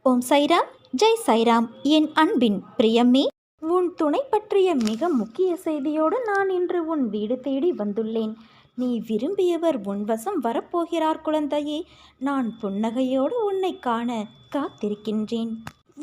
ஓம் சைராம், ஜெய் சைராம். என் அன்பின் பிரியமே, உன் துணை பற்றிய மிக முக்கிய செய்தியோடு நான் இன்று உன் வீடு தேடி வந்துள்ளேன். நீ விரும்பியவர் உன் வசம் வரப்போகிறார் குழந்தையே. நான் புன்னகையோடு உன்னை காண காத்திருக்கின்றேன்.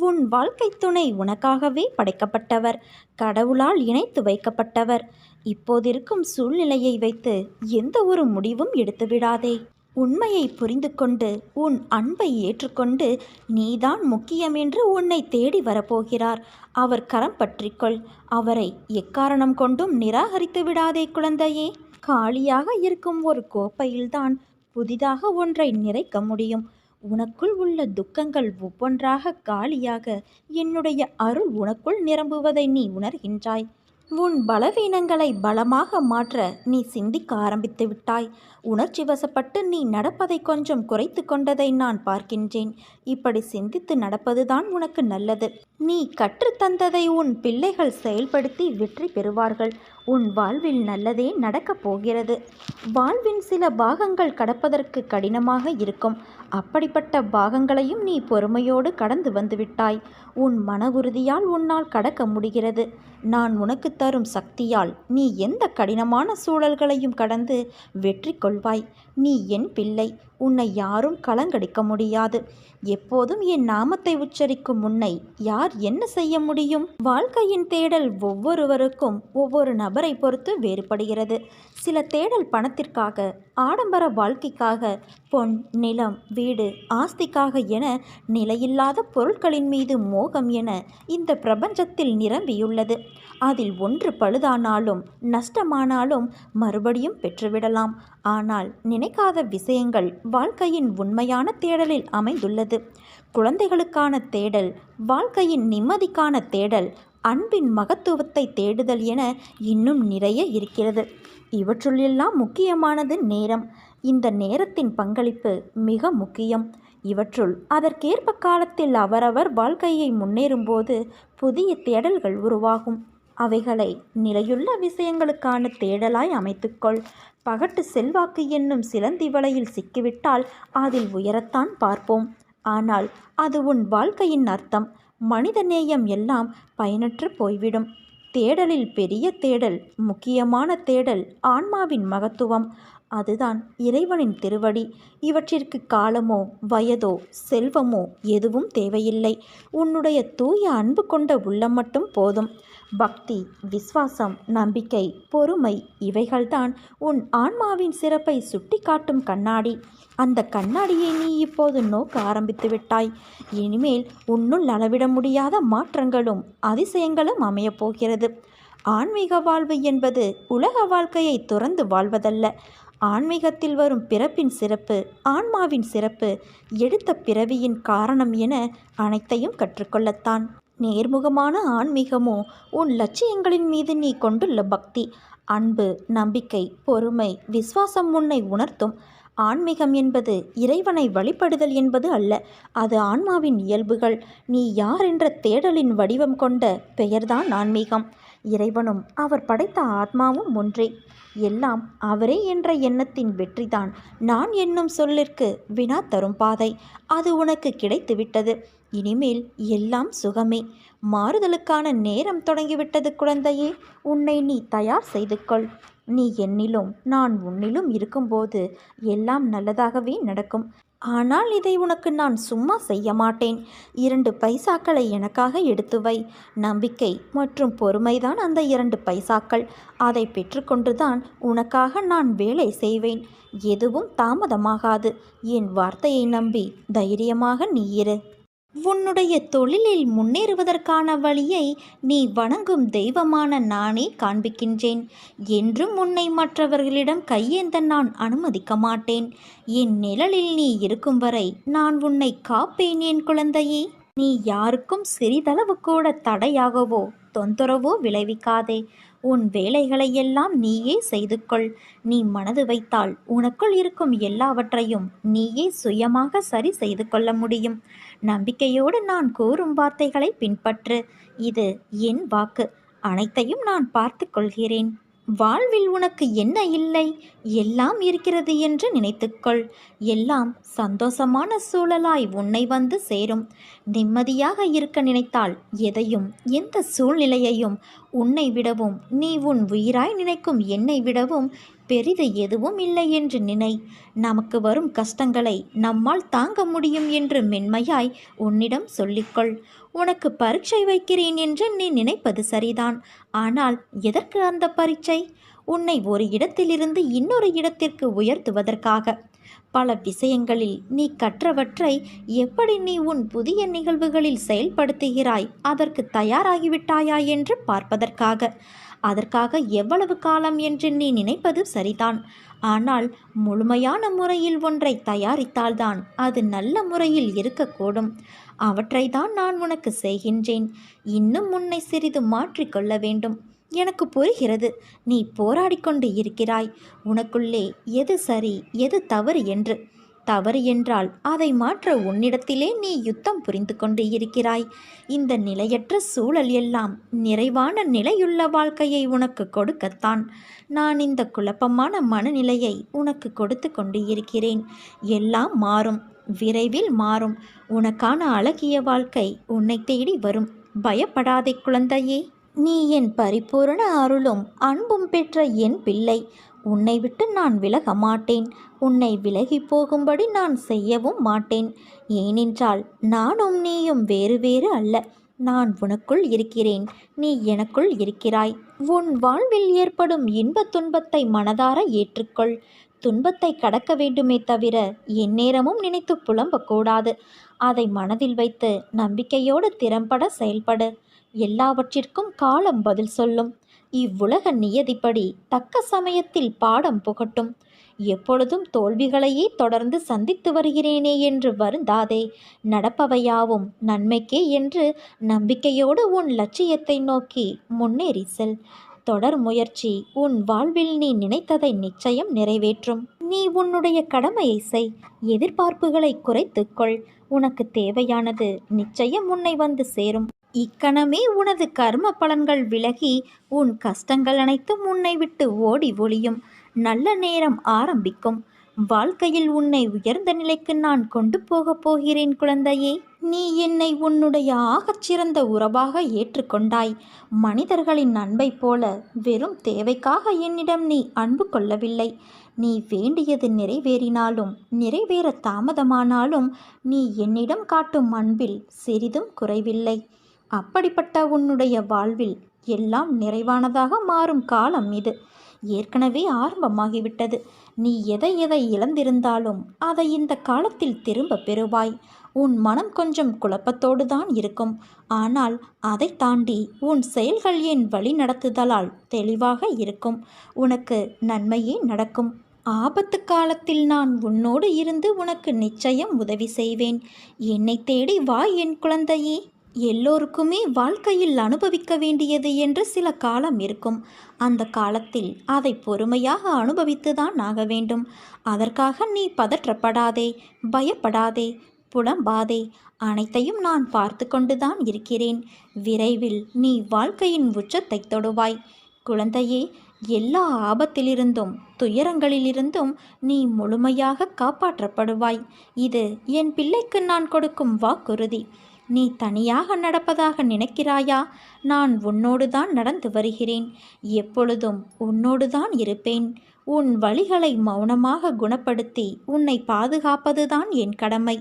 உன் வாழ்க்கை துணை உனக்காகவே படைக்கப்பட்டவர், கடவுளால் இணைத்து வைக்கப்பட்டவர். இப்போதிருக்கும் சூழ்நிலையை வைத்து எந்த ஒரு முடிவும் எடுத்துவிடாதே. உண்மையை புரிந்து கொண்டு உன் அன்பை ஏற்றுக்கொண்டு நீதான் முக்கியம் என்று உன்னை தேடி வரப்போகிறார். அவர் கரம் பற்றிக்கொள். அவரை எக்காரணம் கொண்டும் நிராகரித்து விடாதே குழந்தையே. காலியாக இருக்கும் ஒரு கோப்பையில்தான் புதிதாக ஒன்றை நிறைக்க முடியும். உனக்குள் உள்ள துக்கங்கள் ஒவ்வொன்றாக காலியாக என்னுடைய அருள் உனக்குள் நிரம்புவதை நீ உணர்கின்றாய். உன் பலவீனங்களை பலமாக மாற்ற நீ சிந்திக்க ஆரம்பித்து விட்டாய். உணர்ச்சி வசப்பட்டு நீ நடப்பதை கொஞ்சம் குறைத்து கொண்டதை நான் பார்க்கின்றேன். இப்படி சிந்தித்து நடப்பதுதான் உனக்கு நல்லது. நீ கற்றுத்தந்ததை உன் பிள்ளைகள் செயல்படுத்தி வெற்றி பெறுவார்கள். உன் வாழ்வில் நல்லதே நடக்கப் போகிறது. வாழ்வின் சில பாகங்கள் கடப்பதற்கு கடினமாக இருக்கும். அப்படிப்பட்ட பாகங்களையும் நீ பொறுமையோடு கடந்து வந்துவிட்டாய். உன் மன உறுதியால் உன்னால் கடக்க முடிகிறது. நான் உனக்கு தரும் சக்தியால் நீ எந்த கடினமான சூழல்களையும் கடந்து வெற்றி கொள்வாய். நீ என் பிள்ளை. உன்னை யாரும் கலங்கடிக்க முடியாது. எப்போதும் என் நாமத்தை உச்சரிக்கும் உன்னை யார் என்ன செய்ய முடியும்? வாழ்க்கையின் தேடல் ஒவ்வொருவருக்கும் ஒவ்வொரு நபரை பொறுத்து வேறுபடுகிறது. சில தேடல் பணத்திற்காக, ஆடம்பர வாழ்க்கைக்காக, பொன், நிலம், வீடு, ஆஸ்திக்காக என நிலையில்லாத பொருட்களின் மீது மோகம் என இந்த பிரபஞ்சத்தில் நிரம்பியுள்ளது. அதில் ஒன்று பழுதானாலும் நஷ்டமானாலும் மறுபடியும் பெற்றுவிடலாம். ஆனால் நினைக்காத விஷயங்கள் வாழ்க்கையின் உண்மையான தேடலில் அமைந்துள்ளது. குழந்தைகளுக்கான தேடல், வாழ்க்கையின் நிம்மதிக்கான தேடல், அன்பின் மகத்துவத்தை தேடுதல் என இன்னும் நிறைய இருக்கிறது. இவற்றுள்ளெல்லாம் முக்கியமானது நேரம். இந்த நேரத்தின் பங்களிப்பு மிக முக்கியம். இவற்றுள் அதற்கேற்ப காலத்தில் அவரவர் வாழ்க்கையை முன்னேறும்போது புதிய தேடல்கள் உருவாகும். அவைகளை நிலையுள்ள விஷயங்களுக்கான தேடலாய் அமைத்துக்கொள். பகட்டு செல்வாக்கு என்னும் சிலந்தி வலையில் சிக்கிவிட்டால் அதில் உயரத்தான் பார்ப்போம். ஆனால் அது உன் வாழ்க்கையின் அர்த்தம். மனித நேயம் எல்லாம் பயனற்று போய்விடும். தேடலில் பெரிய தேடல், முக்கியமான தேடல் ஆன்மாவின் மகத்துவம். அதுதான் இறைவனின் திருவடி. இவற்றிற்கு காலமோ வயதோ செல்வமோ எதுவும் தேவையில்லை. உன்னுடைய தூய அன்பு கொண்ட உள்ளம் மட்டும் போதும். பக்தி, விசுவாசம், நம்பிக்கை, பொறுமை இவைகள்தான் உன் ஆன்மாவின் சிறப்பை சுட்டி காட்டும் கண்ணாடி. அந்த கண்ணாடியை நீ இப்போது நோக்க ஆரம்பித்து விட்டாய். இனிமேல் உன்னுள் அளவிட முடியாத மாற்றங்களும் அதிசயங்களும் அமையப் போகிறது. ஆன்மீக வாழ்வு என்பது உலக வாழ்க்கையை துறந்து வாழ்வதல்ல. ஆன்மீகத்தில் வரும் பிறப்பின் சிறப்பு, ஆன்மாவின் சிறப்பு, எடுத்த பிறவியின் காரணம் என அனைத்தையும் கற்றுக்கொள்ளத்தான். நேர்முகமான ஆன்மீகமோ உன் லட்சியங்களின் மீது நீ கொண்டுள்ள பக்தி, அன்பு, நம்பிக்கை, பொறுமை, விசுவாசம் உன்னை உணர்த்தும். ஆன்மீகம் என்பது இறைவனை வழிபடுதல் என்பது அல்ல. அது ஆன்மாவின் இயல்புகள். நீ யார் என்ற தேடலின் வடிவம் கொண்ட பெயர்தான் ஆன்மீகம். இறைவனும் அவர் படைத்த ஆத்மாவும் ஒன்றே. எல்லாம் அவரே என்ற எண்ணத்தின் வெற்றிதான் நான் என்னும் சொல்லிற்கு வினா தரும் பாதை. அது உனக்கு கிடைத்துவிட்டது. இனிமேல் எல்லாம் சுகமே. மாறுதலுக்கான நேரம் தொடங்கிவிட்டது குழந்தையே. உன்னை நீ தயார் செய்து கொள். நீ என்னிலும் நான் உன்னிலும் இருக்கும்போது எல்லாம் நல்லதாகவே நடக்கும். ஆனால் இதை உனக்கு நான் சும்மா செய்ய மாட்டேன். 2 பைசாக்களை எனக்காக எடுத்து வை. நம்பிக்கை மற்றும் பொறுமைதான் அந்த 2 பைசாக்கள். அதை பெற்றுக்கொண்டுதான் உனக்காக நான் வேலை செய்வேன். எதுவும் தாமதமாகாது. என் வார்த்தையை நம்பி தைரியமாக நீ இரு. உன்னுடைய தொழிலில் முன்னேறுவதற்கான வழியை நீ வணங்கும் தெய்வமான நானே காண்பிக்கின்றேன். என்றும் உன்னை மற்றவர்களிடம் கையேந்த நான் அனுமதிக்க மாட்டேன். என் நிழலில் நீ இருக்கும் வரை நான் உன்னை காப்பேன் என் குழந்தையே. நீ யாருக்கும் சிறிதளவு கூட தடையாகவோ தொந்தரவோ விளைவிக்காதே. உன் வேலைகளையெல்லாம் நீயே செய்து கொள். நீ மனது வைத்தால் உனக்குள் இருக்கும் எல்லாவற்றையும் நீயே சுயமாக சரி செய்து கொள்ள முடியும். நம்பிக்கையோடு நான் கூறும் வார்த்தைகளை பின்பற்று. இது என் வாக்கு. அனைத்தையும் நான் பார்த்து கொள்கிறேன். வாழ்வில் உனக்கு என்ன இல்லை? எல்லாம் இருக்கிறது என்று நினைத்துக்கொள். எல்லாம் சந்தோஷமான சூழலாய் உன்னை வந்து சேரும். நிம்மதியாக இருக்க நினைத்தால் எதையும் எந்த சூழ்நிலையையும் உன்னை விடவும் நீ உன் உயிராய் நினைக்கும் என்னை விடவும் பெரிது எதுவும் இல்லை என்று நினை. நமக்கு வரும் கஷ்டங்களை நம்மால் தாங்க முடியும் என்று மென்மையாய் உன்னிடம் சொல்லிக்கொள். உனக்கு பரீட்சை வைக்கிறேன் என்று நீ நினைப்பது சரிதான். ஆனால் எதற்கு அந்த பரீட்சை? உன்னை ஒரு இடத்திலிருந்து இன்னொரு இடத்திற்கு உயர்த்துவதற்காக. பல விஷயங்களில் நீ கற்றவற்றை எப்படி நீ உன் புதிய நிகழ்வுகளில் செயல்படுத்துகிறாய், அதற்கு தயாராகிவிட்டாயா என்று பார்ப்பதற்காக. அதற்காக எவ்வளவு காலம் என்று நீ நினைப்பது சரிதான். ஆனால் முழுமையான முறையில் ஒன்றை தயாரித்தால்தான் அது நல்ல முறையில் இருக்கக்கூடும். அவற்றை தான் நான் உனக்கு செய்கின்றேன். இன்னும் உன்னை சிறிது மாற்றிக்கொள்ள வேண்டும். எனக்கு புரிகிறது, நீ போராடிக்கொண்டு இருக்கிறாய் உனக்குள்ளே எது சரி எது தவறு என்று. தவறு என்றால் அதை மாற்ற உன்னிடத்திலே நீ யுத்தம் புரிந்து கொண்டு இருக்கிறாய். இந்த நிலையற்ற சூழல் எல்லாம் நிறைவான நிலையுள்ள வாழ்க்கையை உனக்கு கொடுக்கத்தான் நான் இந்த குழப்பமான மனநிலையை உனக்கு கொடுத்து கொண்டு இருக்கிறேன். எல்லாம் மாறும், விரைவில் மாறும். உனக்கான அழகிய வாழ்க்கை உன்னை தேடி வரும். பயப்படாதே குழந்தையே. நீ என் பரிபூரண அருளும் அன்பும் பெற்ற என் பிள்ளை. உன்னை விட்டு நான் விலக மாட்டேன். உன்னை விலகி போகும்படி நான் செய்யவும் மாட்டேன். ஏனென்றால் நானும் நீயும் வேறு வேறு அல்ல. நான் உனக்குள் இருக்கிறேன், நீ எனக்குள் இருக்கிறாய். உன் வாழ்வில் ஏற்படும் இன்பத் துன்பத்தை மனதார ஏற்றுக்கொள். துன்பத்தை கடக்க வேண்டுமே தவிர எந்நேரமும் நினைத்து புலம்பக்கூடாது. அதை மனதில் வைத்து நம்பிக்கையோடு திறம்பட செயல்படு. எல்லாவற்றிற்கும் காலம் பதில் சொல்லும். இவ்வுலக நியதிப்படி தக்க சமயத்தில் பாடம் புகட்டும். எப்பொழுதும் தோல்விகளையே தொடர்ந்து சந்தித்து வருகிறேனே என்று வருந்தாதே. நடப்பவையாவும் நன்மைக்கே என்று நம்பிக்கையோடு உன் லட்சியத்தை நோக்கி முன்னேறி செல். தொடர் முயற்சி உன் வாழ்வில் நீ நினைத்ததை நிச்சயம் நிறைவேற்றும். நீ உன்னுடைய கடமையை செய். எதிர்பார்ப்புகளை குறைத்துக்கொள். உனக்கு தேவையானது நிச்சயம் உன்னை வந்து சேரும். இக்கணமே உனது கர்ம பலன்கள் விலகி உன் கஷ்டங்கள் அனைத்தும் உன்னை விட்டு ஓடி ஒளியும். நல்ல நேரம் ஆரம்பிக்கும். வாழ்க்கையில் உன்னை உயர்ந்த நிலைக்கு நான் கொண்டு போகப் போகிறேன் குழந்தையே. நீ என்னை உன்னுடைய ஆகச்சிறந்த உறவாக ஏற்றுக்கொண்டாய். மனிதர்களின் அன்பை போல வெறும் தேவைக்காக என்னிடம் நீ அன்பு கொள்ளவில்லை. நீ வேண்டியது நிறைவேறினாலும் நிறைவேற தாமதமானாலும் நீ என்னிடம் காட்டும் அன்பில் சிறிதும் குறைவில்லை. அப்படிப்பட்ட உன்னுடைய வாழ்வில் எல்லாம் நிறைவானதாக மாறும் காலம் இது. ஏற்கனவே ஆரம்பமாகிவிட்டது. நீ எதை எதை இழந்திருந்தாலும் அதை இந்த காலத்தில் திரும்ப பெறுவாய். உன் மனம் கொஞ்சம் குழப்பத்தோடு தான் இருக்கும். ஆனால் அதை தாண்டி உன் செயல்கள் என் வழி நடத்துதலால் தெளிவாக இருக்கும். உனக்கு நன்மையே நடக்கும். ஆபத்து காலத்தில் நான் உன்னோடு இருந்து உனக்கு நிச்சயம் உதவி செய்வேன். என்னை தேடி வா என் குழந்தையே. எல்லோருக்குமே வாழ்க்கையில் அனுபவிக்க வேண்டியது என்று சில காலம் இருக்கும். அந்த காலத்தில் அதை பொறுமையாக அனுபவித்துதான் ஆக வேண்டும். அதற்காக நீ பதற்றப்படாதே, பயப்படாதே, புலம்பாதே. அனைத்தையும் நான் பார்த்து கொண்டுதான் இருக்கிறேன். விரைவில் நீ வாழ்க்கையின் உச்சத்தை தொடுவாய். குழந்தையே, எல்லா ஆபத்திலிருந்தும் துயரங்களிலிருந்தும் நீ முழுமையாக காப்பாற்றப்படுவாய். இது என் பிள்ளைக்கு நான் கொடுக்கும் வாக்குறுதி. நீ தனியாக நடப்பதாக நினைக்கிறாயா? நான் உன்னோடு தான் நடந்து வருகிறேன். எப்பொழுதும் உன்னோடு தான் இருப்பேன். உன் வழிகளை மௌனமாக குணப்படுத்தி உன்னை பாதுகாப்பதுதான் என் கடமை.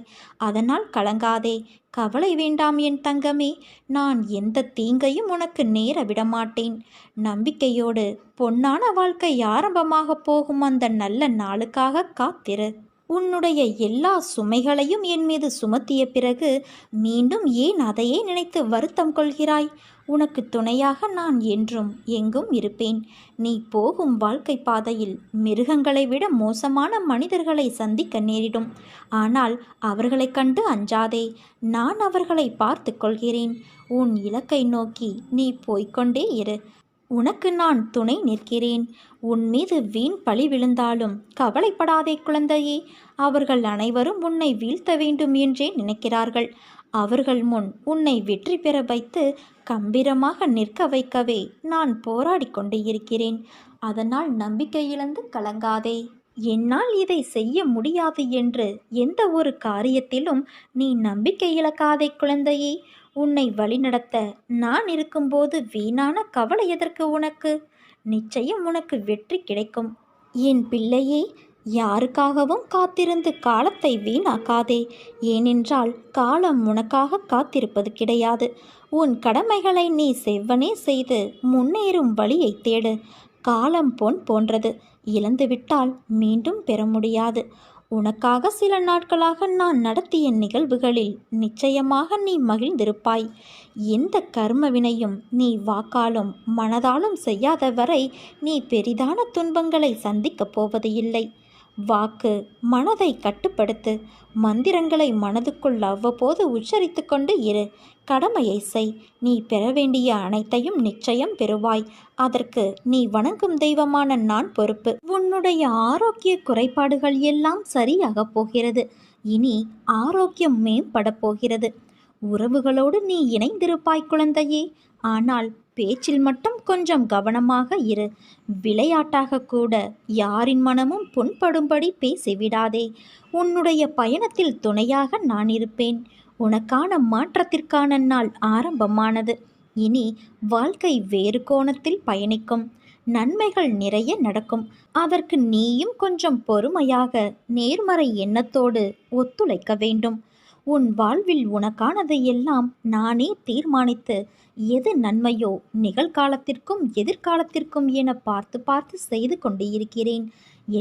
அதனால் கலங்காதே, கவலை வேண்டாம் என் தங்கமே. நான் எந்த தீங்கையும் உனக்கு நேர விடமாட்டேன். நம்பிக்கையோடு பொன்னான வாழ்க்கை ஆரம்பமாக போகும் அந்த நல்ல நாளுக்காக காத்திரு. உன்னுடைய எல்லா சுமைகளையும் என் மீது சுமத்திய பிறகு மீண்டும் ஏன் அதையே நினைத்து வருத்தம் கொள்கிறாய்? உனக்கு துணையாக நான் என்றும் எங்கும் இருப்பேன். நீ போகும் வாழ்க்கை பாதையில் மிருகங்களை விட மோசமான மனிதர்களை சந்திக்க நேரிடும். ஆனால் அவர்களை கண்டு அஞ்சாதே. நான் அவர்களை பார்த்து கொள்கிறேன். உன் இலக்கை நோக்கி நீ போய்கொண்டே இரு. உனக்கு நான் துணை நிற்கிறேன். உன் மீது வீண் பழி விழுந்தாலும் கவலைப்படாதே குழந்தையே. அவர்கள் அனைவரும் உன்னை வீழ்த்த வேண்டும் என்றே நினைக்கிறார்கள். அவர்கள் முன் உன்னை வெற்றி பெற வைத்து கம்பீரமாக நிற்க வைக்கவே நான் போராடி கொண்டு இருக்கிறேன். அதனால் நம்பிக்கை இழந்து கலங்காதே. என்னால் இதை செய்ய முடியாது என்று எந்த ஒரு காரியத்திலும் நீ நம்பிக்கை இழக்காதே குழந்தையே. உன்னை வழிநடத்த நான் இருக்கும்போது வீணான கவலை எதற்கு உனக்கு? நிச்சயம் உனக்கு வெற்றி கிடைக்கும். என் பிள்ளையே, யாருக்காகவும் காத்திருந்து காலத்தை வீணாக்காதே. ஏனென்றால் காலம் உனக்காக காத்திருப்பது கிடையாது. உன் கடமைகளை நீ செவ்வனே செய்து முன்னேறும் வழியை தேடு. காலம் பொன் போன்றது, இழந்துவிட்டால் மீண்டும் பெற முடியாது. உனக்காக சில நாட்களாக நான் நடத்திய நிகழ்வுகளில் நிச்சயமாக நீ மகிழ்ந்திருப்பாய். எந்த கர்ம வினையும் நீ வாக்காலும் மனதாலும் செய்யாத வரை நீ பெரிதான துன்பங்களை சந்திக்கப் போவது இல்லை. வாக்கு மனதை கட்டுப்படுத்து. மந்திரங்களை மனதுக்குள் அவ்வப்போது உச்சரித்து கொண்டு இரு. கடமையை செய். நீ பெற வேண்டிய அனைத்தையும் நிச்சயம் பெறுவாய். அதற்கு நீ வணங்கும் தெய்வமான நான் பொறுப்பு. உன்னுடைய ஆரோக்கிய குறைபாடுகள் எல்லாம் சரியாக போகிறது. இனி ஆரோக்கியம் மேம்பட போகிறது. உறவுகளோடு நீ இணைந்திருப்பாய் குழந்தையே. ஆனால் பேச்சில் மட்டும் கொஞ்சம் கவனமாக இரு. விளையாட்டாக கூட யாரின் மனமும் புண்படும்படி பேசிவிடாதே. உன்னுடைய பயணத்தில் துணையாக நான் இருப்பேன். உனக்கான மாற்றத்திற்கான நாள் ஆரம்பமானது. இனி வாழ்க்கை வேறு கோணத்தில் பயணிக்கும். நன்மைகள் நிறைய நடக்கும். அதற்கு நீயும் கொஞ்சம் பொறுமையாக நேர்மறை எண்ணத்தோடு ஒத்துழைக்க வேண்டும். உன் வாழ்வில் உனக்கானதை எல்லாம் நானே தீர்மானித்து எது நன்மையோ நிகழ்காலத்திற்கும் எதிர்காலத்திற்கும் என பார்த்து பார்த்து செய்து கொண்டு இருக்கிறேன்.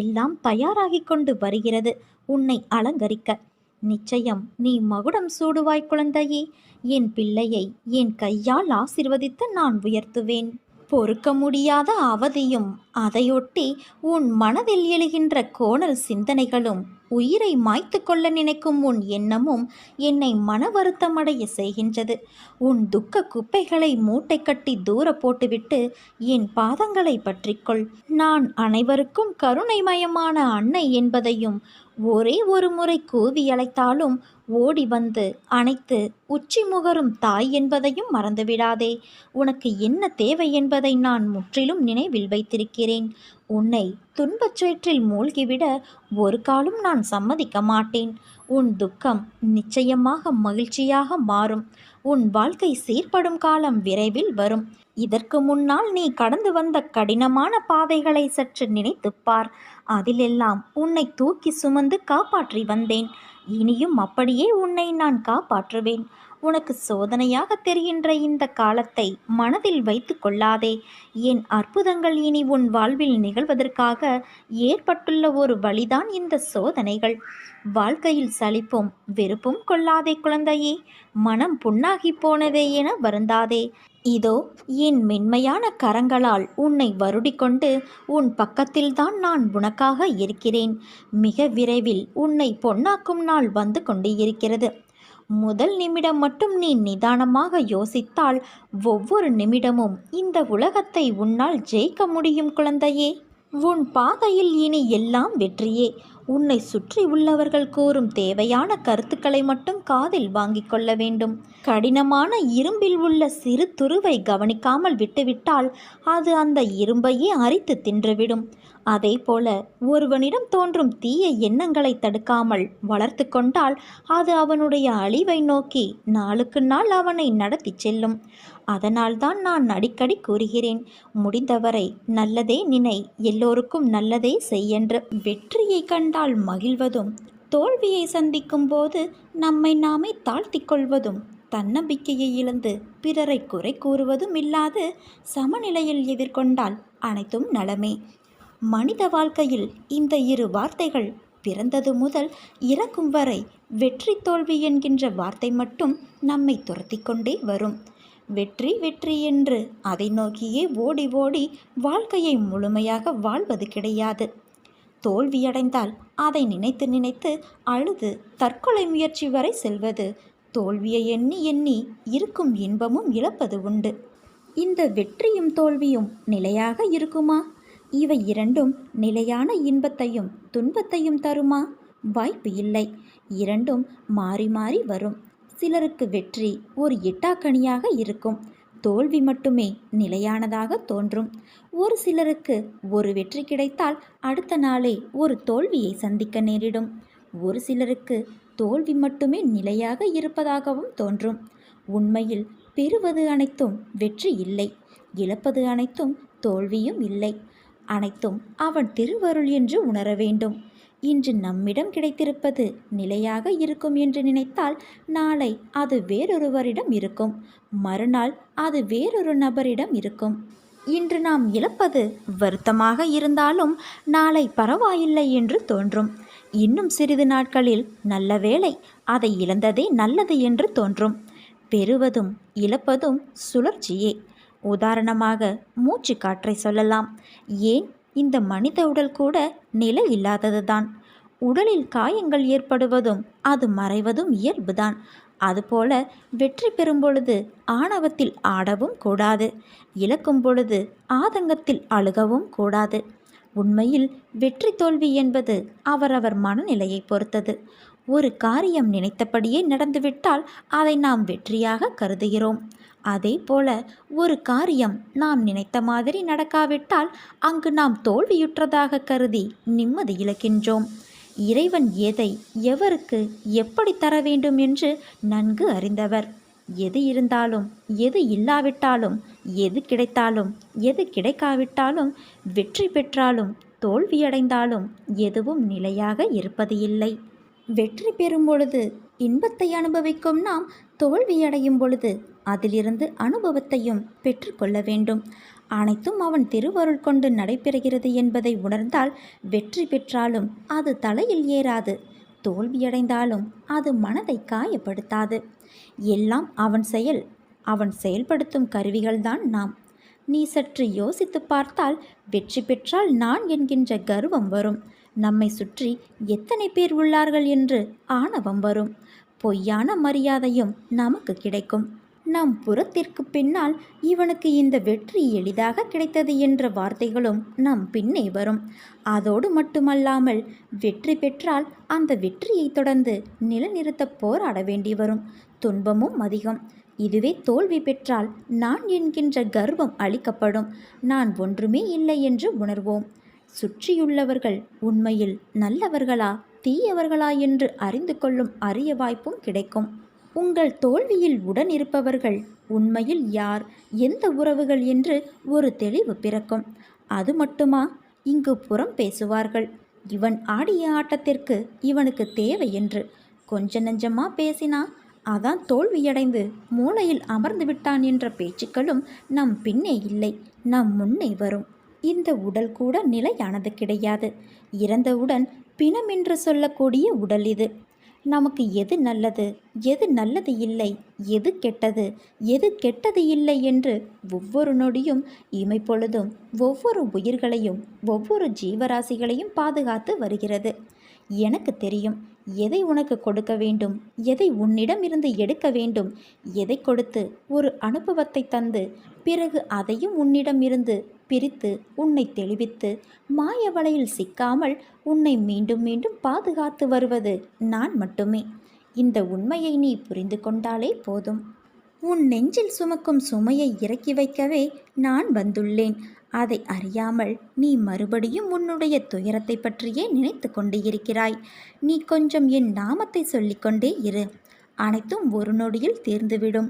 எல்லாம் தயாராகி கொண்டு வருகிறது உன்னை அலங்கரிக்க. நிச்சயம் நீ மகுடம் சூடுவாய் குழந்தையே. என் பிள்ளையை என் கையால் ஆசிர்வதித்து நான் உயர்த்துவேன். பொறுக்க முடியாத அவதியும் அதையொட்டி உன் மனதில் எழுகின்ற கோணல் சிந்தனைகளும் உயிரை மாய்த்து கொள்ள நினைக்கும் உன் எண்ணமும் என்னை மன வருத்தமடைய செய்கின்றது. உன் துக்க குப்பைகளை மூட்டை கட்டி தூர போட்டுவிட்டு என் பாதங்களை பற்றிக்கொள். நான் அனைவருக்கும் கருணைமயமான அன்னை என்பதையும் ஒரே ஒரு முறை கூவி அழைத்தாலும் ஓடி வந்து அணைத்து உச்சி முகரும் தாய் என்பதையும் மறந்துவிடாதே. உனக்கு என்ன தேவை என்பதை நான் முற்றிலும் நினைவில் வைத்திருக்கிறேன். உன்னை துன்பச் சேற்றில் மூழ்கிவிட ஒரு காலும் நான் சம்மதிக்க மாட்டேன். உன் துக்கம் நிச்சயமாக மகிழ்ச்சியாக மாறும். உன் வாழ்க்கை சீர்படும் காலம் விரைவில் வரும். இதற்கு முன்னால் நீ கடந்து வந்த கடினமான பாதைகளை சற்று நினைத்துப்பார். அதிலெல்லாம் உன்னை தூக்கி சுமந்து காப்பாற்றி வந்தேன். இனியும் அப்படியே உன்னை நான் காப்பாற்றுவேன். உனக்கு சோதனையாக தெரிகின்ற இந்த காலத்தை மனதில் வைத்து கொள்ளாதே. என் அற்புதங்கள் இனி உன் வாழ்வில் நிகழ்வதற்காக ஏற்பட்டுள்ள ஒரு வழிதான் இந்த சோதனைகள். வாழ்க்கையில் சலிப்பும் வெறுப்பும் கொள்ளாதே குழந்தையே. மனம் புண்ணாகி போனதே என வருந்தாதே. இதோ என் மென்மையான கரங்களால் உன்னை வருடிக்கொண்டு உன் பக்கத்தில்தான் நான் உனக்காக இருக்கிறேன். மிக விரைவில் உன்னை பொன்னாக்கும் நாள் வந்து கொண்டு இருக்கிறது. முதல் நிமிடம் மட்டும் நீ நிதானமாக யோசித்தால் ஒவ்வொரு நிமிடமும் இந்த உலகத்தை உன்னால் ஜெயிக்க முடியும் குழந்தையே. உன் பாதையில் இனி எல்லாம் வெற்றியே. உன்னை சுற்றி உள்ளவர்கள் கூறும் தேவையான கருத்துக்களை மட்டும் காதில் வாங்கிக் கொள்ள வேண்டும். கடினமான இரும்பில் உள்ள சிறு துருவை கவனிக்காமல் விட்டுவிட்டால் அது அந்த இரும்பையே அரித்து தின்றுவிடும். அதே போல ஒருவனிடம் தோன்றும் தீய எண்ணங்களை தடுக்காமல் வளர்த்து கொண்டால் அது அவனுடைய அழிவை நோக்கி நாளுக்கு நாள் அவனை நடத்தி செல்லும். அதனால்தான் நான் அடிக்கடி கூறுகிறேன், முடிந்தவரை நல்லதே நினை, எல்லோருக்கும் நல்லதே செய்யென்று. வெற்றியை கண்டால் மகிழ்வதும் தோல்வியை சந்திக்கும் போது நம்மை நாமே தாழ்த்தி கொள்வதும் தன்னம்பிக்கையை இழந்து பிறரை குறை கூறுவதும் இல்லாது சமநிலையில் எதிர்கொண்டால் அனைத்தும் நலமே. மனித வாழ்க்கையில் இந்த இரு வார்த்தைகள் பிறந்தது முதல் இறக்கும் வரை வெற்றி தோல்வி என்கின்ற வார்த்தை மட்டும் நம்மை துரத்தி கொண்டே வரும். வெற்றி வெற்றி என்று அதை நோக்கியே ஓடி ஓடி வாழ்க்கையை முழுமையாக வாழ்வது கிடையாது. தோல்வியடைந்தால் அதை நினைத்து நினைத்து அழுது தற்கொலை முயற்சி வரை செல்வது, தோல்வியை எண்ணி எண்ணி இருக்கும் இன்பமும் இழப்பது உண்டு. இந்த வெற்றியும் தோல்வியும் நிலையாக இருக்குமா? இவை இரண்டும் நிலையான இன்பத்தையும் துன்பத்தையும் தருமா? வாய்ப்பு இல்லை. இரண்டும் மாறி மாறி வரும். சிலருக்கு வெற்றி ஒரு எட்டாக்கனியாக இருக்கும். தோல்வி மட்டுமே நிலையானதாக தோன்றும். ஒரு சிலருக்கு ஒரு வெற்றி கிடைத்தால் அடுத்த நாளே ஒரு தோல்வியை சந்திக்க நேரிடும். ஒரு சிலருக்கு தோல்வி மட்டுமே நிலையாக இருப்பதாகவும் தோன்றும். உண்மையில் பெறுவது அனைத்தும் வெற்றி இல்லை, இழப்பது அனைத்தும் தோல்வியும் இல்லை. அனைத்தும் அவன் திருவருள் என்று உணர வேண்டும். இன்று நம்மிடம் கிடைத்திருப்பது நிலையாக இருக்கும் என்று நினைத்தால் நாளை அது வேறொருவரிடம் இருக்கும், மறுநாள் அது வேறொரு நபரிடம் இருக்கும். இன்று நாம் இழப்பது வருத்தமாக இருந்தாலும் நாளை பரவாயில்லை என்று தோன்றும். இன்னும் சிறிது நாட்களில் நல்ல வேளை, அதை இழந்ததே நல்லது என்று தோன்றும். பெறுவதும் இழப்பதும் சுழற்சியே. உதாரணமாக மூச்சு காற்றை சொல்லலாம். ஏன், இந்த மனித உடல் கூட நிலை இல்லாததுதான். உடலில் காயங்கள் ஏற்படுவதும் அது மறைவதும் இயல்புதான். அதுபோல வெற்றி பெறும் பொழுது ஆணவத்தில் ஆடவும் கூடாது, இழக்கும் பொழுது ஆதங்கத்தில் அழுகவும் கூடாது. உண்மையில் வெற்றி தோல்வி என்பது அவரவர் மனநிலையை பொறுத்தது. ஒரு காரியம் நினைத்தபடியே நடந்துவிட்டால் அதை நாம் வெற்றியாக கருதுகிறோம். அதே போல ஒரு காரியம் நாம் நினைத்த மாதிரி நடக்காவிட்டால் அங்கு நாம் தோல்வியுற்றதாக கருதி நிம்மதி இழக்கின்றோம். இறைவன் எதை எவருக்கு எப்படி தர வேண்டும் என்று நன்கு அறிந்தவர். எது இருந்தாலும் எது இல்லாவிட்டாலும், எது கிடைத்தாலும் எது கிடைக்காவிட்டாலும், வெற்றி பெற்றாலும் தோல்வியடைந்தாலும் எதுவும் நிலையாக இருப்பது இல்லை. வெற்றி பெறும் பொழுது இன்பத்தை அனுபவிக்கும் நாம் தோல்வியடையும் பொழுது அதிலிருந்து அனுபவத்தையும் பெற்றுக்கொள்ள வேண்டும். அனைத்தும் அவன் திருவருள் கொண்டு நடைபெறுகிறது என்பதை உணர்ந்தால் வெற்றி பெற்றாலும் அது தலையில் ஏறாது, தோல்வியடைந்தாலும் அது மனதை காயப்படுத்தாது. எல்லாம் அவன் செயல். அவன் செயல்படுத்தும் கருவிகள்தான் நாம். நீ சற்று யோசித்து பார்த்தால் வெற்றி பெற்றால் நான் என்கின்ற கர்வம் வரும். நம்மை சுற்றி எத்தனை பேர் உள்ளார்கள் என்று ஆணவம் வரும். பொய்யான மரியாதையும் நமக்கு கிடைக்கும். நம் புறத்திற்கு பின்னால் இவனுக்கு இந்த வெற்றி எளிதாக கிடைத்தது என்ற வார்த்தைகளும் நம் பின்னே வரும். அதோடு மட்டுமல்லாமல் வெற்றி பெற்றால் அந்த வெற்றியை தொடர்ந்து நிலைநிறுத்த போராட வேண்டி வரும். துன்பமும் அதிகம். இதுவே தோல்வி பெற்றால் நான் என்கின்ற கர்வம் அளிக்கப்படும். நான் ஒன்றுமே இல்லை என்று உணர்வோம். சுற்றியுள்ளவர்கள் உண்மையில் நல்லவர்களா தீயவர்களா என்று அறிந்து கொள்ளும் அரிய வாய்ப்பும் கிடைக்கும். உங்கள் தோல்வியில் உடன் இருப்பவர்கள் உண்மையில் யார், எந்த உறவுகள் என்று ஒரு தெளிவு பிறக்கும். அது மட்டுமா, இங்கு புறம் பேசுவார்கள். இவன் ஆடிய ஆட்டத்திற்கு இவனுக்கு தேவை என்று கொஞ்ச நஞ்சமா பேசினா அதான் தோல்வியடைந்து மூளையில் அமர்ந்து விட்டான் என்ற பேச்சுக்களும் நம் பின்னே இல்லை, நம் முன்னே வரும். இந்த உடல் கூட நிலையானது கிடையாது. இறந்தவுடன் பிணம் என்று சொல்லக்கூடிய உடல் இது. நமக்கு எது நல்லது, எது நல்லது இல்லை, எது கெட்டது, எது கெட்டது இல்லை என்று ஒவ்வொரு நொடியும் இமைப்பொழுதும் ஒவ்வொரு உயிர்களையும் ஒவ்வொரு ஜீவராசிகளையும் பாதுகாத்து வருகிறது. எனக்கு தெரியும் எதை உனக்கு கொடுக்க வேண்டும், எதை உன்னிடம் இருந்து எடுக்க வேண்டும், எதை கொடுத்து ஒரு அனுபவத்தை தந்து பிறகு அதையும் உன்னிடம் இருந்து பிரித்து உன்னை தெளிவித்து மாய வலையில் சிக்காமல் உன்னை மீண்டும் மீண்டும் பாதுகாத்து வருவது நான் மட்டுமே. இந்த உண்மையை நீ புரிந்து கொண்டாலே போதும். உன் நெஞ்சில் சுமக்கும் சுமையை இறக்கி வைக்கவே நான் வந்துள்ளேன். அதை அறியாமல் நீ மறுபடியும் உன்னுடைய துயரத்தை பற்றியே நினைத்து கொண்டு இருக்கிறாய். நீ கொஞ்சம் என் நாமத்தை சொல்லிக்கொண்டே இரு, அனைத்தும் ஒரு நொடியில் தீர்ந்துவிடும்.